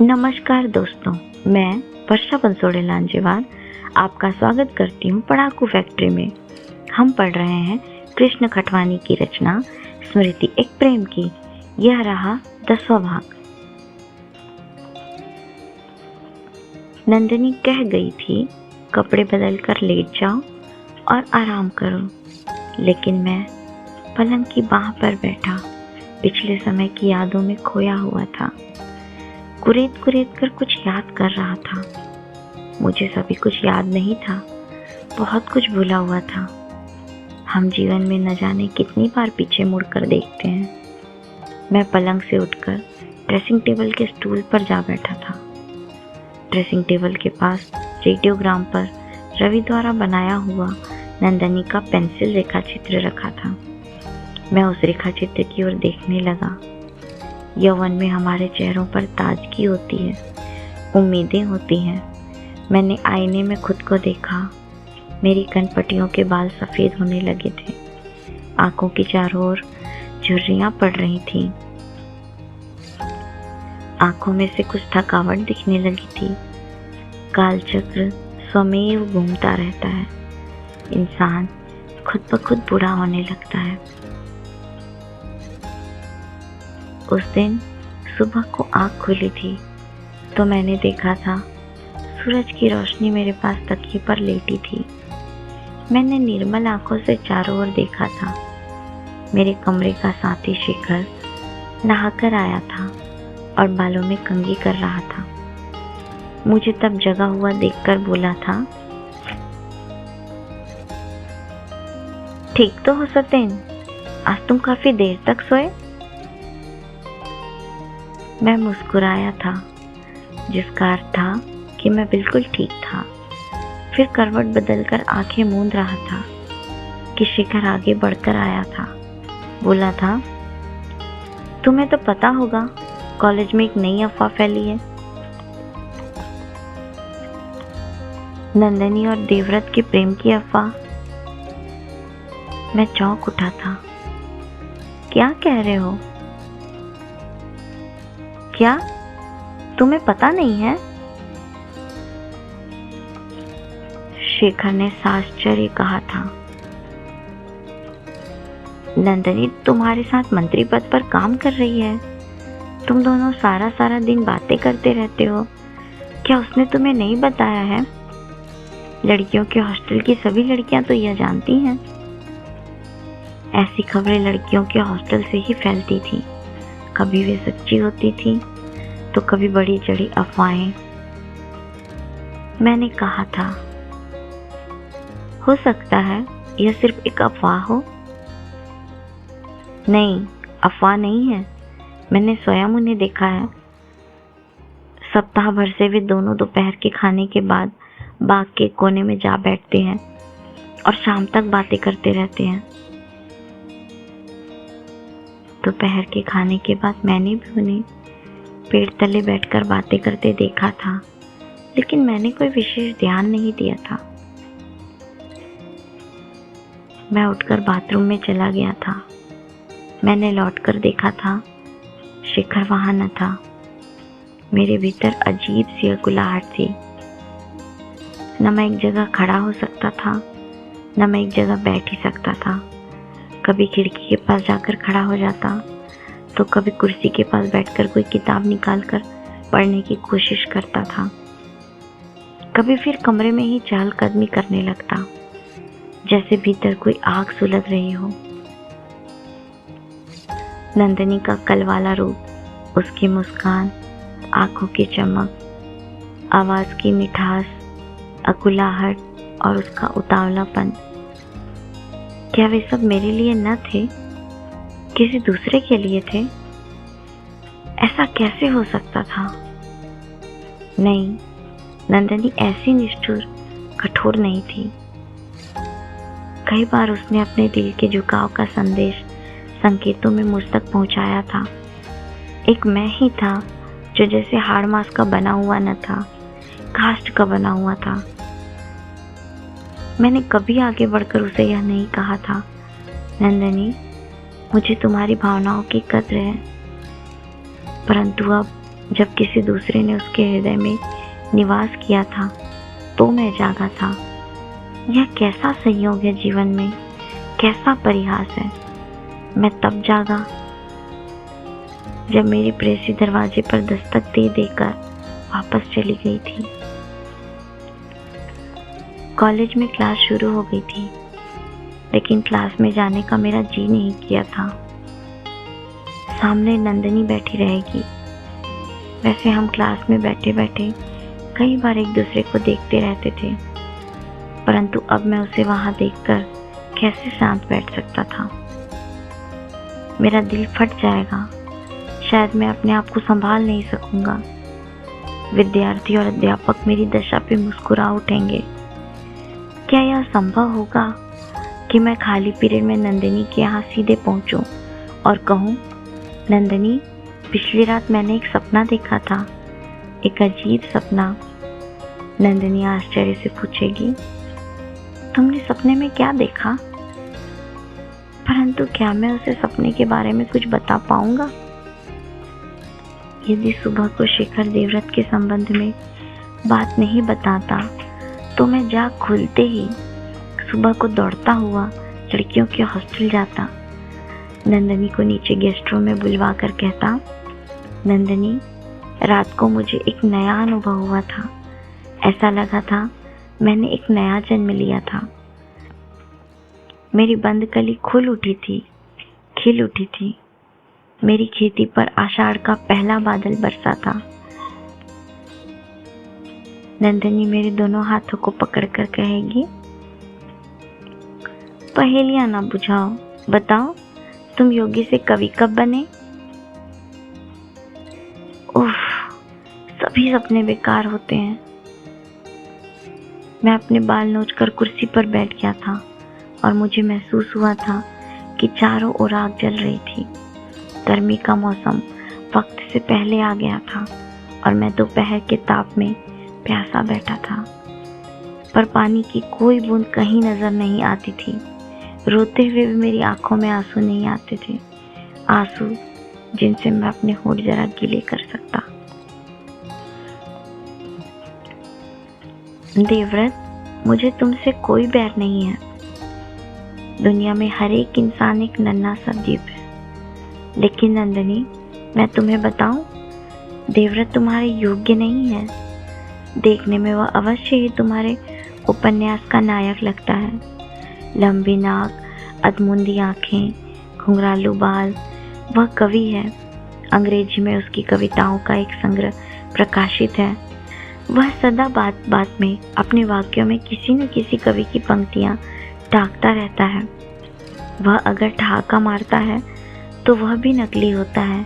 नमस्कार दोस्तों, मैं वर्षा बंसोड़े लांजेवार आपका स्वागत करती हूँ पढ़ाकू फैक्ट्री में। हम पढ़ रहे हैं कृष्ण खटवानी की रचना स्मृति एक प्रेम की। यह रहा 10वां भाग। नंदिनी कह गई थी कपड़े बदल कर लेट जाओ और आराम करो, लेकिन मैं पलंग की बाह पर बैठा पिछले समय की यादों में खोया हुआ था। कुरेद कुरेद कर कुछ याद कर रहा था। मुझे सभी कुछ याद नहीं था, बहुत कुछ भूला हुआ था। हम जीवन में न जाने कितनी बार पीछे मुड़कर देखते हैं। मैं पलंग से उठकर ड्रेसिंग टेबल के स्टूल पर जा बैठा था। ड्रेसिंग टेबल के पास रेडियोग्राम पर रवि द्वारा बनाया हुआ नंदिनी का पेंसिल रेखा चित्र रखा था। मैं उस रेखा चित्र की ओर देखने लगा। यौवन में हमारे चेहरों पर ताजगी होती है, उम्मीदें होती हैं। मैंने आईने में खुद को देखा। मेरी कनपटियों के बाल सफ़ेद होने लगे थे। आंखों की चारों ओर झुर्रियाँ पड़ रही थीं। आंखों में से कुछ थकावट दिखने लगी थी। कालचक्र स्वमेव घूमता रहता है। इंसान खुद ब खुद बूढ़ा होने लगता है। उस दिन सुबह को आँख खुली थी तो मैंने देखा था सूरज की रोशनी मेरे पास तकिए पर लेटी थी। मैंने निर्मल आंखों से चारों ओर देखा था। मेरे कमरे का साथी शेखर नहाकर आया था और बालों में कंघी कर रहा था। मुझे तब जगा हुआ देखकर बोला था, ठीक तो हो सतेन, आज तुम काफी देर तक सोए। मैं मुस्कुराया था, जिसका अर्थ था कि मैं बिल्कुल ठीक था। फिर करवट बदलकर आंखें मूंद रहा था कि शेखर आगे बढ़कर आया था। बोला था, तुम्हें तो पता होगा कॉलेज में एक नई अफवाह फैली है। नंदिनी और देवव्रत के प्रेम की अफवाह। मैं चौंक उठा था। क्या कह रहे हो? क्या तुम्हें पता नहीं है? शेखर ने साश्चर्य कहा था। नंदिनी तुम्हारे साथ मंत्री पद पर काम कर रही है। तुम दोनों सारा दिन बातें करते रहते हो। क्या उसने तुम्हें नहीं बताया है? लड़कियों के हॉस्टल की सभी लड़कियां तो यह जानती हैं। ऐसी खबरें लड़कियों के हॉस्टल से ही फैलती थी। कभी वे सच्ची होती थी तो कभी बड़ी चढ़ी अफवाहें। मैंने कहा था, हो सकता है यह सिर्फ एक अफवाह हो। नहीं, अफवाह नहीं है। मैंने स्वयं उन्हें देखा है। सप्ताह भर से वे दोनों दोपहर के खाने के बाद बाग के कोने में जा बैठते हैं और शाम तक बातें करते रहते हैं। दोपहर के खाने के बाद मैंने भी उन्हें पेड़ तले बैठकर बातें करते देखा था, लेकिन मैंने कोई विशेष ध्यान नहीं दिया था। मैं उठकर बाथरूम में चला गया था। मैंने लौटकर देखा था, शेखर वहां न था। मेरे भीतर अजीब सी अकुलाहट थी। न मैं एक जगह खड़ा हो सकता था, न मैं एक जगह बैठ ही सकता था। कभी खिड़की के पास जाकर खड़ा हो जाता तो कभी कुर्सी के पास बैठकर कोई किताब निकालकर पढ़ने की कोशिश करता था। कभी फिर कमरे में ही चहलकदमी करने लगता, जैसे भीतर कोई आग सुलग रही हो। नंदिनी का कल वाला रूप, उसकी मुस्कान, आंखों की चमक, आवाज की मिठास, अकुलाहट और उसका उतावलापन, क्या वे सब मेरे लिए न थे, किसी दूसरे के लिए थे? ऐसा कैसे हो सकता था? नहीं, नंदिनी ऐसी निष्ठुर, कठोर नहीं थी। कई बार उसने अपने दिल के झुकाव का संदेश संकेतों में मुझ तक पहुंचाया था। एक मैं ही था जो जैसे हाड़ मांस का बना हुआ न था, काष्ठ का बना हुआ था। मैंने कभी आगे बढ़कर उसे यह नहीं कहा था, नंदिनी, मुझे तुम्हारी भावनाओं की कद्र है, परंतु अब जब किसी दूसरे ने उसके हृदय में निवास किया था तो मैं जागा था। यह कैसा संयोग है जीवन में, कैसा परिहास है। मैं तब जागा जब मेरी प्रेयसी दरवाजे पर दस्तक दे देकर वापस चली गई थी। कॉलेज में क्लास शुरू हो गई थी, लेकिन क्लास में जाने का मेरा जी नहीं किया था। सामने नंदिनी बैठी रहेगी। वैसे हम क्लास में बैठे बैठे कई बार एक दूसरे को देखते रहते थे, परंतु अब मैं उसे वहां देखकर कैसे शांत बैठ सकता था। मेरा दिल फट जाएगा, शायद मैं अपने आप को संभाल नहीं सकूंगा। विद्यार्थी और अध्यापक मेरी दशा पे मुस्कुरा उठेंगे। क्या यह संभव होगा कि मैं खाली पीरियड में नंदिनी के यहाँ सीधे पहुंचूं और कहूं, नंदिनी, पिछली रात मैंने एक सपना देखा था, एक अजीब सपना। नंदिनी आश्चर्य से पूछेगी, तुमने सपने में क्या देखा? परंतु क्या मैं उसे सपने के बारे में कुछ बता पाऊंगा? यदि सुबह को शेखर देवव्रत के संबंध में बात नहीं बताता तो मैं जाग खुलते ही सुबह को दौड़ता हुआ लड़कियों के हॉस्टल जाता। नंदिनी को नीचे गेस्ट रूम में बुलवा कर कहता, नंदिनी, रात को मुझे एक नया अनुभव हुआ था। ऐसा लगा था मैंने एक नया जन्म लिया था। मेरी बंद कली खुल उठी थी, खिल उठी थी। मेरी खेती पर आषाढ़ का पहला बादल बरसा था। नंदिनी मेरे दोनों हाथों को पकड़कर कहेगी, पहेलियां ना बुझाओ, बताओ तुम योगी से कवि कब बने? उफ, सभी सपने बेकार होते हैं। मैं अपने बाल नोचकर कुर्सी पर बैठ गया था और मुझे महसूस हुआ था कि चारों ओर आग जल रही थी। गर्मी का मौसम वक्त से पहले आ गया था और मैं दोपहर के ताप में प्यासा बैठा था, पर पानी की कोई बूंद कहीं नजर नहीं आती थी। रोते हुए भी मेरी आंखों में आंसू नहीं आते थे, आंसू जिनसे मैं अपने होठ जरा गीले कर सकता। देवव्रत, मुझे तुमसे कोई बैर नहीं है। दुनिया में हर एक इंसान एक नन्हा सा द्वीप है। लेकिन नंदिनी, मैं तुम्हें बताऊं, देवव्रत तुम्हारे योग्य नहीं है। देखने में वह अवश्य ही तुम्हारे उपन्यास का नायक लगता है। लंबी नाक, अधमुंदी आंखें, घुंघरालू बाल, वह कवि है। अंग्रेजी में उसकी कविताओं का एक संग्रह प्रकाशित है। वह सदा बात बात में अपने वाक्यों में किसी न किसी कवि की पंक्तियां टाँकता रहता है। वह अगर ठहाका मारता है तो वह भी नकली होता है,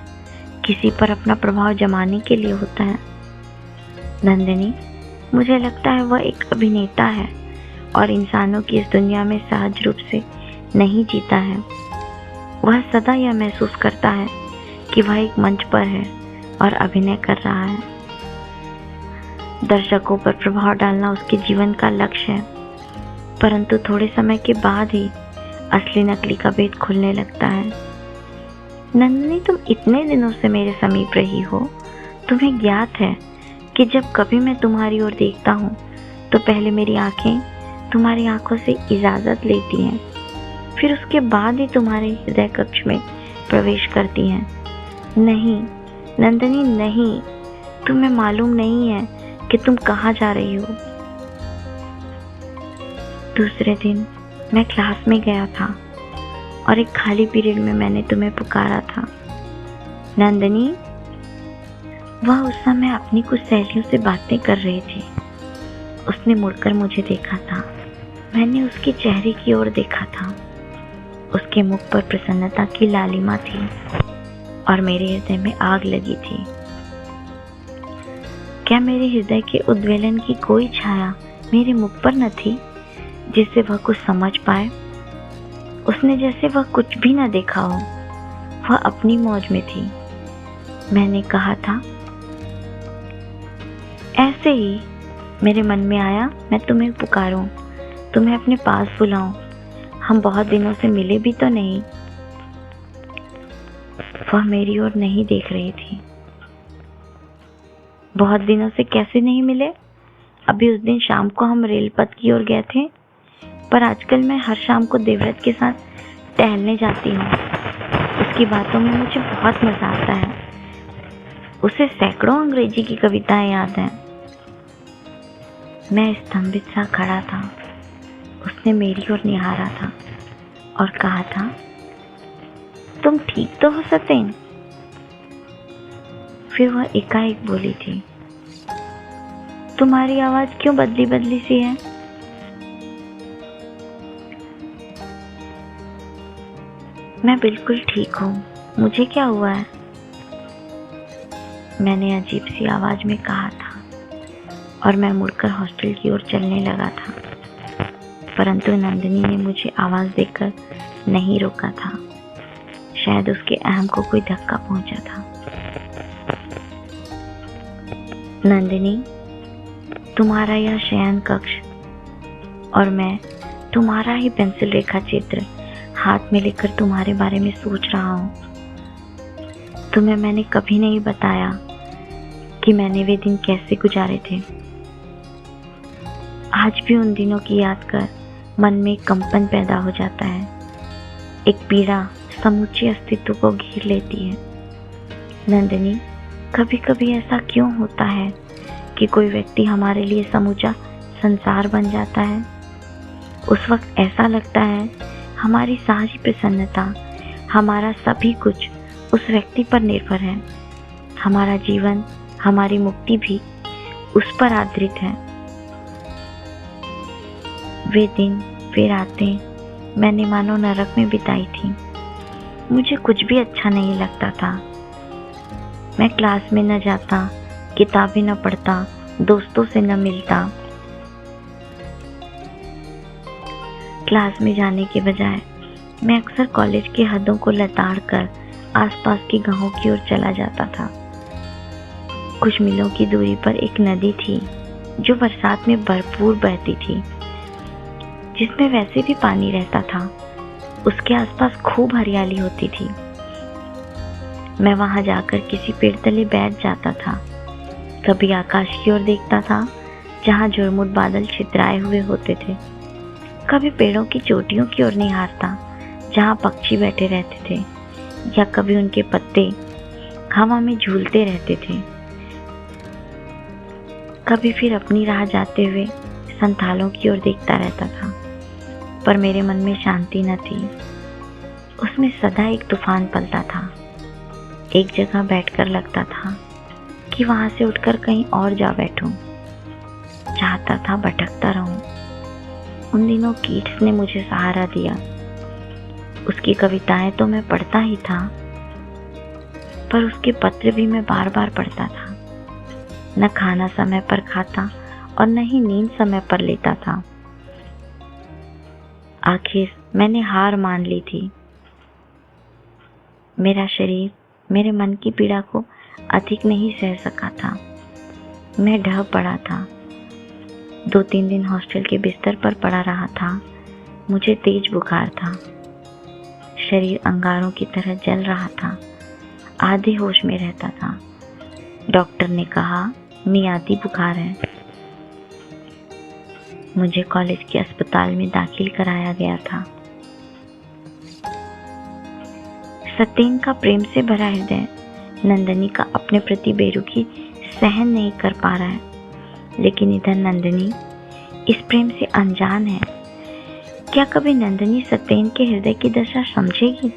किसी पर अपना प्रभाव जमाने के लिए होता है। नंदिनी, मुझे लगता है वह एक अभिनेता है और इंसानों की इस दुनिया में सहज रूप से नहीं जीता है। वह सदा यह महसूस करता है कि वह एक मंच पर है और अभिनय कर रहा है। दर्शकों पर प्रभाव डालना उसके जीवन का लक्ष्य है, परंतु थोड़े समय के बाद ही असली नकली का भेद खुलने लगता है। नंदिनी, तुम इतने दिनों से मेरे समीप रही हो, तुम्हें ज्ञात है कि जब कभी मैं तुम्हारी ओर देखता हूँ तो पहले मेरी आंखें तुम्हारी आंखों से इजाजत लेती हैं, फिर उसके बाद ही तुम्हारे हृदय कक्ष में प्रवेश करती हैं। नहीं नंदिनी, नहीं, तुम्हें मालूम नहीं है कि तुम कहाँ जा रही हो। दूसरे दिन मैं क्लास में गया था और एक खाली पीरियड में मैंने तुम्हें पुकारा था। नंदिनी, वह उस समय अपनी कुछ सहेलियों से बातें कर रही थी। उसने मुड़कर मुझे देखा था। मैंने उसके चेहरे की ओर देखा था। उसके मुख पर प्रसन्नता की लालिमा थी और मेरे हृदय में आग लगी थी। क्या मेरे हृदय के उद्वेलन की कोई छाया मेरे मुख पर न थी जिससे वह कुछ समझ पाए? उसने जैसे वह कुछ भी न देखा हो, वह अपनी मौज में थी। मैंने कहा था, ऐसे ही मेरे मन में आया मैं तुम्हें पुकारूं, तुम्हें अपने पास बुलाऊं। हम बहुत दिनों से मिले भी तो नहीं। वह मेरी ओर नहीं देख रही थी। बहुत दिनों से कैसे नहीं मिले? अभी उस दिन शाम को हम रेल पथ की ओर गए थे, पर आजकल मैं हर शाम को देवव्रत के साथ टहलने जाती हूँ। उसकी बातों में मुझे बहुत मजा आता है। उसे सैकड़ों अंग्रेजी की कविताएं याद हैं। मैं स्तंभित सा खड़ा था। उसने मेरी ओर निहारा था और कहा था, तुम ठीक तो हो सतेन? फिर वह एकाएक बोली थी, तुम्हारी आवाज क्यों बदली बदली सी है? मैं बिल्कुल ठीक हूँ, मुझे क्या हुआ है? मैंने अजीब सी आवाज में कहा था और मैं मुड़कर हॉस्टल की ओर चलने लगा था, परंतु नंदिनी ने मुझे आवाज देकर नहीं रोका था। शायद उसके अहम को कोई धक्का पहुंचा था। नंदिनी, तुम्हारा यह शयन कक्ष और मैं तुम्हारा ही पेंसिल रेखा चित्र हाथ में लेकर तुम्हारे बारे में सोच रहा हूँ। तुम्हें मैंने कभी नहीं बताया कि मैंने वे दिन कैसे गुजारे थे। आज भी उन दिनों की याद कर मन में एक कंपन पैदा हो जाता है। एक पीड़ा समूचे अस्तित्व को घेर लेती है। नंदिनी, कभी कभी ऐसा क्यों होता है कि कोई व्यक्ति हमारे लिए समूचा संसार बन जाता है? उस वक्त ऐसा लगता है हमारी सारी प्रसन्नता, हमारा सभी कुछ उस व्यक्ति पर निर्भर है। हमारा जीवन, हमारी मुक्ति भी उस पर आधारित है। वे दिन, वे रातें मैंने मानो नरक में बिताई थी। मुझे कुछ भी अच्छा नहीं लगता था। मैं क्लास में न जाता, किताबें न पढ़ता, दोस्तों से न मिलता। क्लास में जाने के बजाय मैं अक्सर कॉलेज की हदों को लताड़ कर आसपास के गांवों की ओर चला जाता था। कुछ मीलों की दूरी पर एक नदी थी जो बरसात में भरपूर बहती थी, जिसमें वैसे भी पानी रहता था। उसके आसपास खूब हरियाली होती थी। मैं वहां जाकर किसी पेड़ तले बैठ जाता था। कभी आकाश की ओर देखता था जहां झुरमुट बादल छितराए हुए होते थे। कभी पेड़ों की चोटियों की ओर निहारता जहां पक्षी बैठे रहते थे, या कभी उनके पत्ते हवा में झूलते रहते थे। कभी फिर अपनी राह जाते हुए संथालों की ओर देखता रहता था, पर मेरे मन में शांति न थी। उसमें सदा एक तूफान पलता था। एक जगह बैठकर लगता था कि वहां से उठकर कहीं और जा बैठूं। चाहता था भटकता रहूं। उन दिनों कीट्स ने मुझे सहारा दिया। उसकी कविताएं तो मैं पढ़ता ही था, पर उसके पत्र भी मैं बार बार पढ़ता था। न खाना समय पर खाता और न ही नींद समय पर लेता था। आखिर मैंने हार मान ली थी। मेरा शरीर मेरे मन की पीड़ा को अधिक नहीं सह सका था। मैं ढह पड़ा था। 2-3 दिन हॉस्टल के बिस्तर पर पड़ा रहा था। मुझे तेज बुखार था। शरीर अंगारों की तरह जल रहा था। आधे होश में रहता था। डॉक्टर ने कहा मियादी बुखार है। मुझे कॉलेज के अस्पताल में दाखिल कराया गया था। सतेन का प्रेम से भरा हृदय नंदिनी का अपने प्रति बेरुखी सहन नहीं कर पा रहा है, लेकिन इधर नंदिनी इस प्रेम से अनजान है। क्या कभी नंदिनी सतेन के हृदय की दशा समझेगी?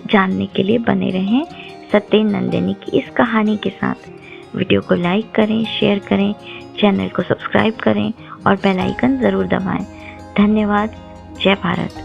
जानने के लिए बने रहें सतेन नंदिनी की इस कहानी के साथ। वीडियो को लाइक करें, शेयर करें, चैनल को सब्सक्राइब करें और बेल आइकन जरूर दबाएं। धन्यवाद। जय भारत।